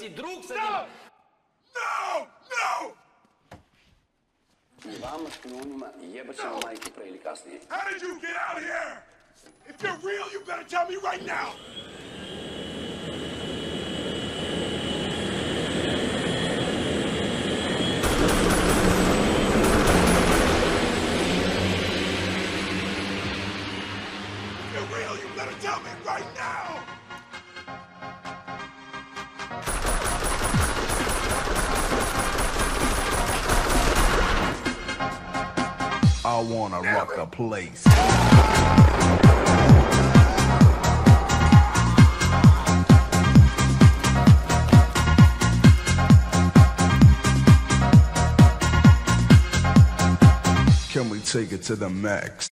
si drug sa njima. No! Vama špijunima jebat ćemo majke pre ili kasnije. How did you get out here? If you're real, you better tell me right now! If you're real, you better tell me right now! I wanna rock the place. Can we take it to the max?